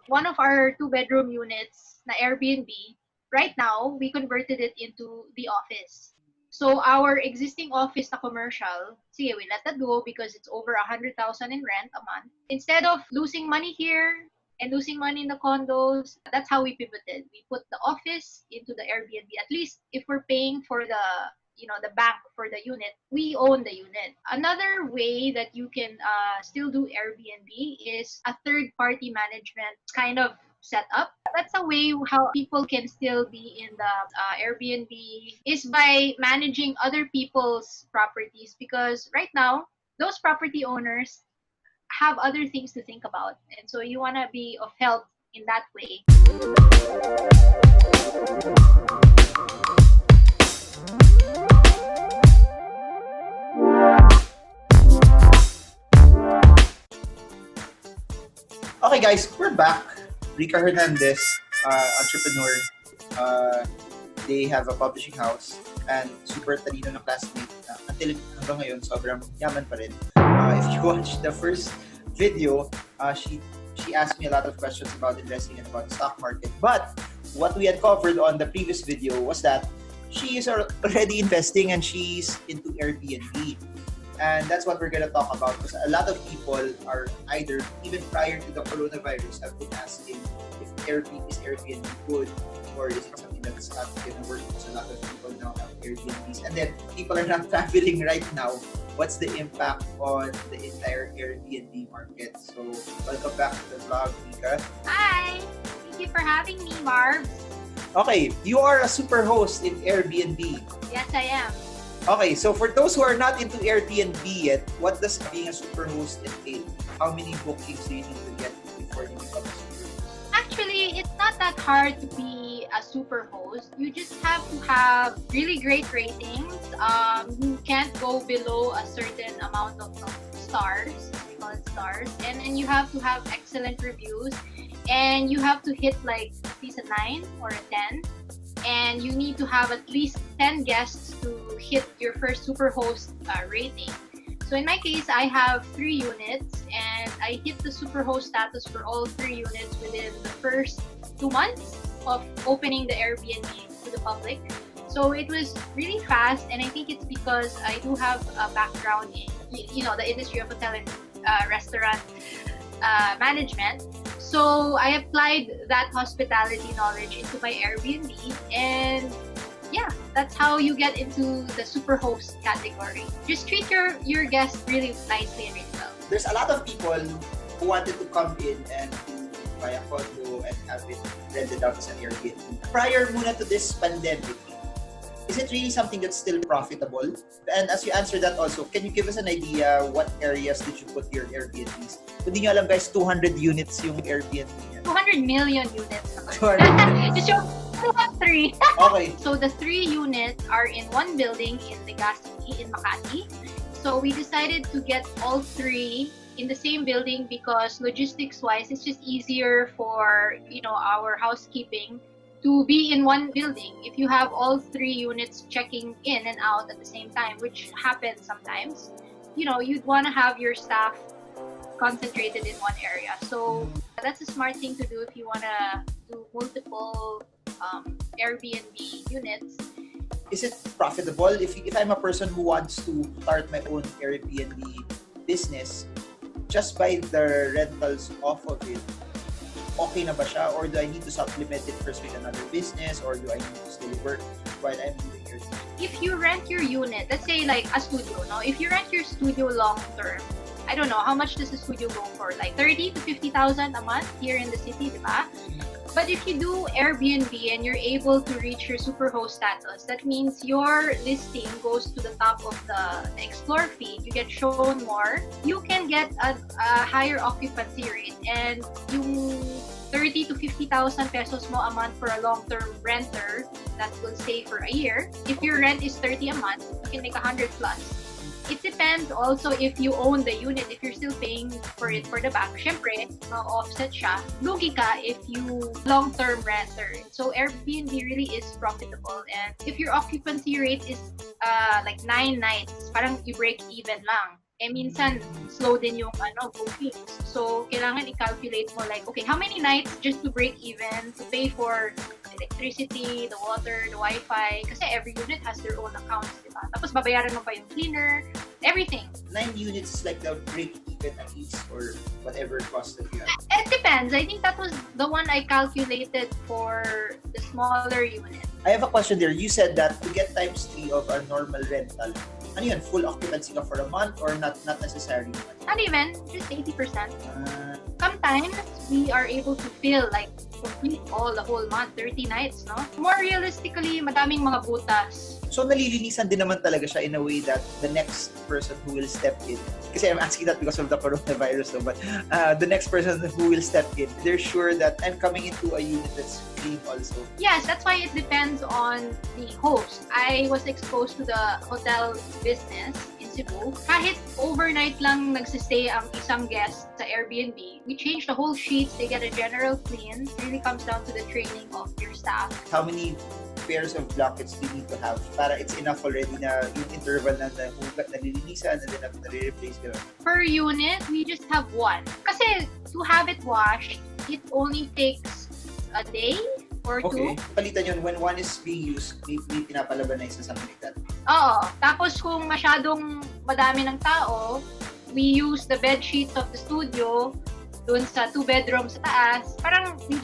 One of our two-bedroom units na Airbnb, right now, we converted it into the office. So our existing office na commercial, sige, we let that go because it's over 100,000 in rent a month. Instead of losing money here and losing money in the condos, that's how we pivoted. We put the office into the Airbnb. At least if we're paying for the bank for the unit, we own the unit. Another way that you can still do Airbnb is a third party management kind of setup. That's a way how people can still be in the Airbnb is by managing other people's properties, because right now those property owners have other things to think about, and so you want to be of help in that way. Okay guys, we're back. Rica Hernandez, entrepreneur. They have a publishing house and super talino na classmate. Until hanggang ngayon, sobrang yaman pa rin. If you watch the first video, she asked me a lot of questions about investing and about the stock market. But what we had covered on the previous video was that she is already investing and she's into Airbnb. And that's what we're going to talk about, because a lot of people are either, even prior to the coronavirus, have been asking if Airbnb good, or is it something that's not going to work, because a lot of people now have Airbnbs. And then people are not traveling right now. What's the impact on the entire Airbnb market? So welcome back to the vlog, Mika. Hi! Thank you for having me, Marv. Okay, you are a super host in Airbnb. Yes, I am. Okay, so for those who are not into Airbnb yet, what does being a super host entail? How many bookings do you need to get before you become a super host? Actually, it's not that hard to be a super host. You just have to have really great ratings. You can't go below a certain amount of stars. We call it stars. And you have to have excellent reviews. And you have to hit like at least a 9 or a 10. And you need to have at least 10 guests to hit your first superhost rating. So in my case, I have 3 units, and I hit the superhost status for all 3 units within the first 2 months of opening the Airbnb to the public. So it was really fast, and I think it's because I do have a background in the industry of hotel and restaurant management. So I applied that hospitality knowledge into my Airbnb, and yeah, that's how you get into the super host category. Just treat your guests really nicely and really well. There's a lot of people who wanted to come in and to buy a condo and have it rented out as an Airbnb. Prior muna to this pandemic, is it really something that's still profitable? And as you answer that also, can you give us an idea what areas did you put your Airbnbs? Kung di nyo alam guys, 200 units yung Airbnb niya. 200 million units. 200 million. Just show 3. Okay. So the 3 units are in one building in Legazpi in Makati. So we decided to get all 3 in the same building because logistics-wise, it's just easier for our housekeeping to be in one building. If you have all 3 units checking in and out at the same time, which happens sometimes, you'd want to have your staff concentrated in one area. So that's a smart thing to do if you want to do multiple Airbnb units. Is it profitable? If I'm a person who wants to start my own Airbnb business, just by the rentals off of it, okay na ba siya? Or do I need to supplement it first with another business? Or do I need to still work while I'm doing Airbnb? If you rent your unit, let's say like a studio, no? If you rent your studio long term, I don't know, how much does the studio go for? Like 30 to 50,000 a month here in the city, diba? But if you do Airbnb and you're able to reach your superhost status, that means your listing goes to the top of the explore feed. You get shown more. You can get a higher occupancy rate, and yung 30 to 50,000 pesos mo a month for a long-term renter that will stay for a year. If your rent is 30 a month, you can make 100 plus. It depends also if you own the unit. If you're still paying for it for the back, syempre, offset siya. Lugi ka if you long-term renter. So Airbnb really is profitable. And if your occupancy rate is like 9 nights, parang you break even lang. minsan slow din yung bookings. So, kailangan i-calculate mo like, okay, how many nights just to break even, to pay for electricity, the water, the Wi-Fi, kasi every unit has their own accounts, diba? Tapos babayaran mo pa yung cleaner, everything. 9 units is like the break even at least or whatever cost that you have. It depends. I think that was the one I calculated for the smaller unit. I have a question there. You said that to get times 3 of a normal rental, ano yun, full occupancy ka for a month or not necessarily? Not even, just 80%. Sometimes we are able to fill like complete the whole month, 30 nights, no? More realistically, madaming mga butas. So nalilinisan din naman talaga siya in a way that the next person who will step in, kasi I'm asking that because of the coronavirus, no? But the next person who will step in, they're sure that I'm coming into a unit that's clean also. Yes, that's why it depends on the host. I was exposed to the hotel business in Cebu. Kahit overnight lang nagsistay ang isang guest sa Airbnb, we change the whole sheets, they get a general clean. It really comes down to the training of your staff. How many pairs of blankets do you need to have para it's enough already na yung interval na nahugat, nalilinisan, and then nare-replace ka? Per unit, we just have one. Kasi to have it washed, it only takes a day or Okay. two. Palitan yun, when one is being used, may pinapalaban na isa, something like that. Oo. Tapos kung masyadong madami ng tao, we use the bed sheets of the studio dun sa 2 bedrooms sa taas. Parang we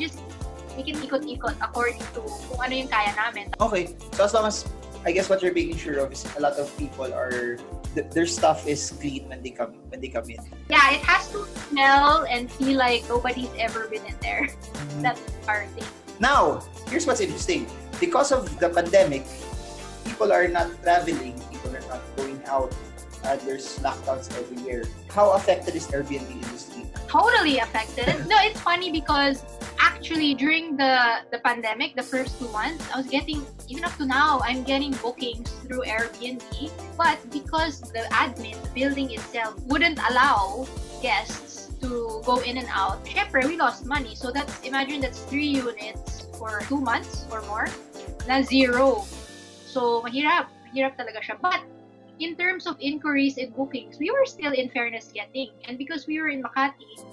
can ikot-ikot according to kung ano yung kaya namin. Okay, so as long as, I guess what you're making sure of is a lot of people are, their stuff is clean when they come in. Yeah, it has to smell and feel like nobody's ever been in there. That's our thing. Now, here's what's interesting. Because of the pandemic, people are not traveling, people are not going out, there's lockdowns everywhere. How affected is Airbnb industry? Totally affected. No, it's funny because actually during the pandemic, the first 2 months, I was getting, even up to now, I'm getting bookings through Airbnb. But because the admin, the building itself, wouldn't allow guests to go in and out, syempre, we lost money. So imagine that's 3 units for 2 months or more na zero. So mahirap talaga siya. But in terms of inquiries and bookings, we were still, in fairness, getting. And because we were in Makati,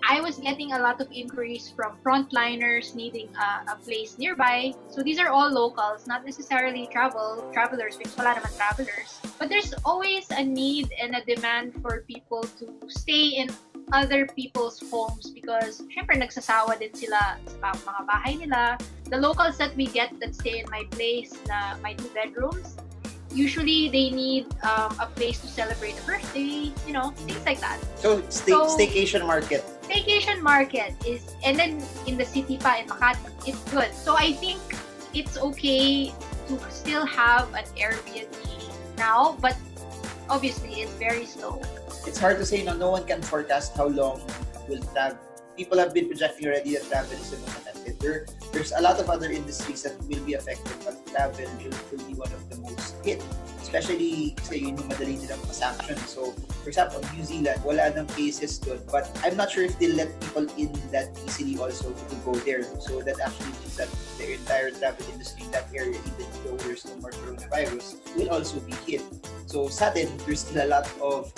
I was getting a lot of inquiries from frontliners needing a place nearby. So these are all locals, not necessarily travelers, because wala naman travelers. But there's always a need and a demand for people to stay in other people's homes because syempre nagsasawa din sila sa mga bahay nila. The locals that we get that stay in my place na my 2 bedrooms, usually they need a place to celebrate a birthday, things like that. So, staycation market. Staycation market is, and then in the city pa in Makati, it's good. So I think it's okay to still have an Airbnb now, but obviously it's very slow. It's hard to say, no one can forecast how long will travel. People have been projecting already that travel is affected. There's a lot of other industries that will be affected, but travel will be one of the most hit. Especially kasi yun yung madali nilang masanction. So, for example, New Zealand, wala nang cases doon. But I'm not sure if they'll let people in that easily also to go there. So that actually means that the entire travel industry in that area, even though there's no more coronavirus, will also be hit. So sudden, there's still a lot of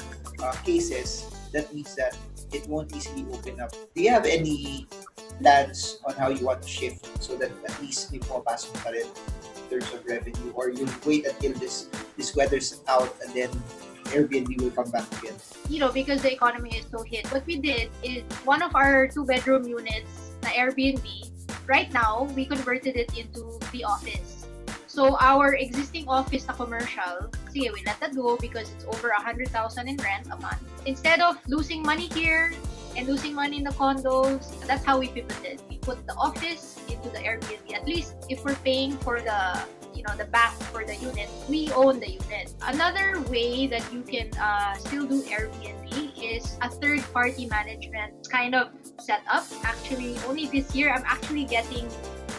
cases. That means that it won't easily open up. Do you have any plans on how you want to shift so that at least may pumapasok pa rin in terms of revenue, or you'll wait until this weather's out and then Airbnb will come back again? Because the economy is so hit, what we did is one of our 2-bedroom units na Airbnb, right now, we converted it into the office. So our existing office na commercial, sige, we let that go because it's over 100,000 in rent a month. Instead of losing money here and losing money in the condos, that's how we pivoted. We put the office into the Airbnb. At least if we're paying for the bank for the unit, we own the unit. Another way that you can still do Airbnb is a third-party management kind of setup. Actually, only this year, I'm actually getting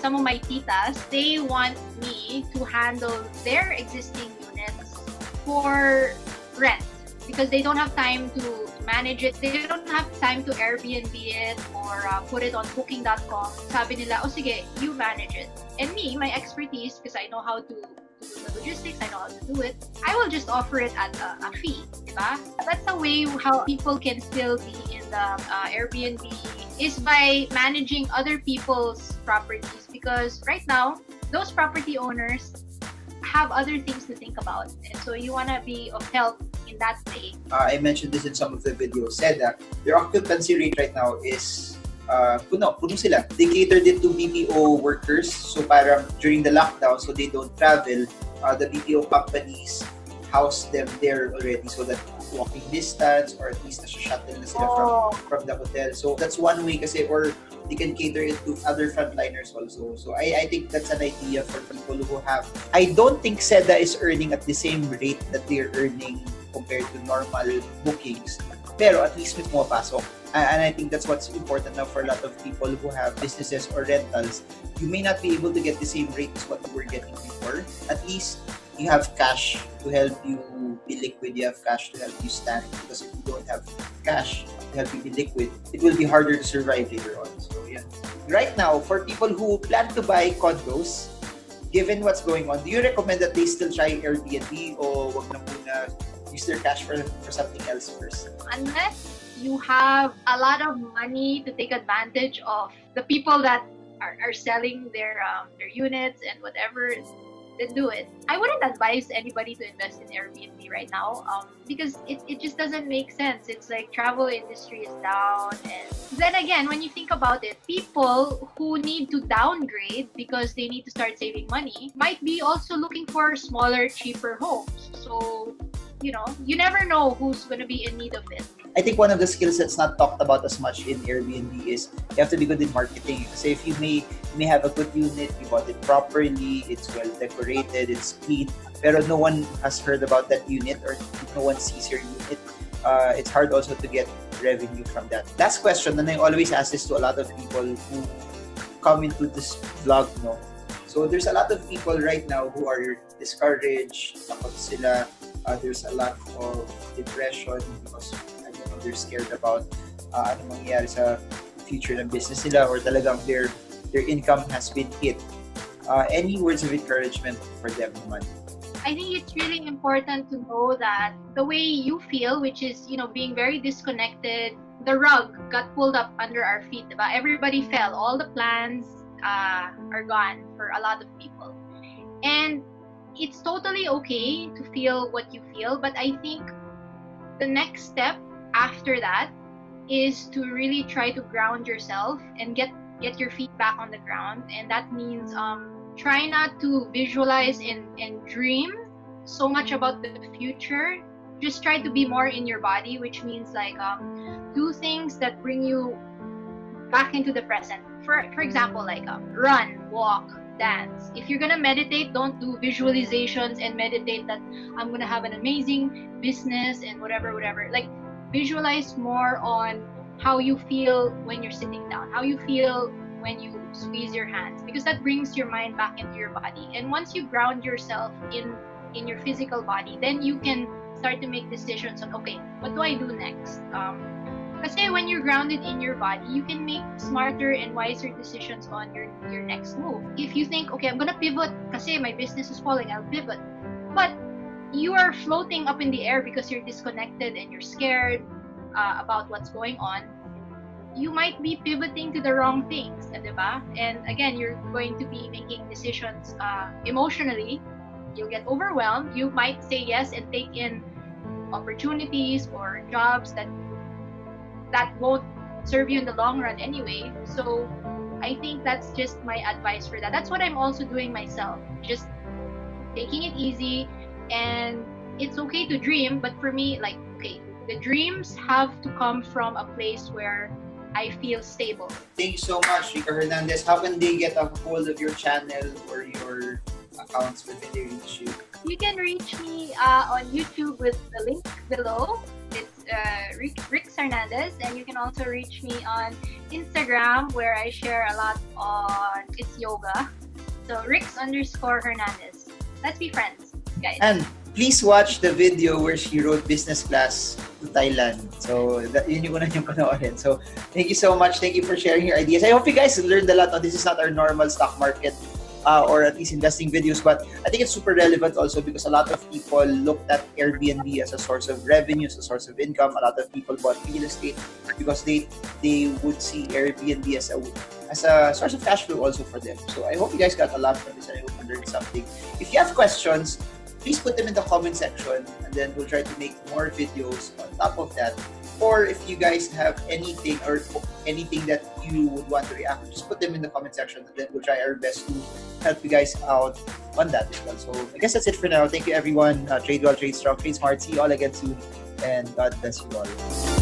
some of my titas, they want me to handle their existing units for rent because they don't have time to manage it. They don't have time to Airbnb it or put it on booking.com. Sabi nila, sige, you manage it. And me, my expertise, because I know how to do the logistics, I know how to do it. I will just offer it at a fee, diba? That's a way how people can still be in the Airbnb is by managing other people's properties, because right now, those property owners have other things to think about. And so you want to be of help in that way. I mentioned this in some of the videos, said that their occupancy rate right now is puno sila. They catered it to BPO workers. So parang during the lockdown, so they don't travel, the BPO companies house them there already so that walking distance or at least shuttle na sila from the hotel. So that's one way kasi, or they can cater it to other frontliners also. So I think that's an idea for people who have. I don't think SEDA is earning at the same rate that they're earning compared to normal bookings. Pero at least may pumapasok. And I think that's what's important now for a lot of people who have businesses or rentals. You may not be able to get the same rate as what you were getting before. At least you have cash to help you be liquid. You have cash to help you stand. Because if you don't have cash to help you be liquid, it will be harder to survive later on. So yeah. Right now, for people who plan to buy condos, given what's going on, do you recommend that they still try Airbnb o wag na muna use their cash for something else first? Unless you have a lot of money to take advantage of the people that are selling their units and whatever, then do it. I wouldn't advise anybody to invest in Airbnb right now because it just doesn't make sense. It's like travel industry is down, and then again, when you think about it, people who need to downgrade because they need to start saving money might be also looking for smaller, cheaper homes. So you know, you never know who's going to be in need of it. I think one of the skills that's not talked about as much in Airbnb is you have to be good in marketing. So if you may have a good unit, you bought it properly, it's well decorated, it's clean, pero no one has heard about that unit or no one sees your unit, it's hard also to get revenue from that. Last question, and I always ask this to a lot of people who come into this vlog, no? So there's a lot of people right now who are discouraged, takot sila. There's a lot of depression because they're scared about ano mangyayari sa future ng business nila or talagang their income has been hit. Any words of encouragement for them naman? I think it's really important to know that the way you feel, which is, you know, being very disconnected, the rug got pulled up under our feet, diba? Everybody fell. All the plans are gone for a lot of people. And it's totally okay to feel what you feel, but I think the next step after that is to really try to ground yourself and get your feet back on the ground. And that means try not to visualize and dream so much about the future. Just try to be more in your body, which means like do things that bring you back into the present. For example, like run, walk, dance. If you're gonna meditate, don't do visualizations and meditate that I'm gonna have an amazing business and whatever. Like visualize more on how you feel when you're sitting down, how you feel when you squeeze your hands, because that brings your mind back into your body. And once you ground yourself in your physical body, then you can start to make decisions on, okay, what do I do next? Kasi when you're grounded in your body, you can make smarter and wiser decisions on your next move. If you think, okay, I'm gonna pivot kasi my business is falling, I'll pivot. But you are floating up in the air because you're disconnected and you're scared about what's going on. You might be pivoting to the wrong things, diba? And again, you're going to be making decisions emotionally. You'll get overwhelmed. You might say yes and take in opportunities or jobs that won't serve you in the long run anyway. So I think that's just my advice for that. That's what I'm also doing myself. Just taking it easy, and it's okay to dream, but for me, like, okay, the dreams have to come from a place where I feel stable. Thank you so much, Rica Hernandez. How can they get a hold of your channel or your accounts? Where can they reach you? You can reach me on YouTube with the link below. It's Rica Hernandez, and you can also reach me on Instagram, where I share a lot on yoga. So Rix_Hernandez. Let's be friends, guys. And please watch the video where she rode business class to Thailand. So yun yung panoorin. So thank you so much. Thank you for sharing your ideas. I hope you guys learned a lot. This is not our normal stock market or at least investing videos. But I think it's super relevant also because a lot of people looked at Airbnb as a source of revenue, as a source of income. A lot of people bought real estate because they would see Airbnb as a source of cash flow also for them. So I hope you guys got a lot from this and I hope you learned something. If you have questions, please put them in the comment section and then we'll try to make more videos on top of that. Or if you guys have anything that you would want to react to, just put them in the comment section and then we'll try our best to help you guys out on that as well. So I guess that's it for now. Thank you everyone. Trade well, trade strong, trade smart. See you all again soon and God bless you all.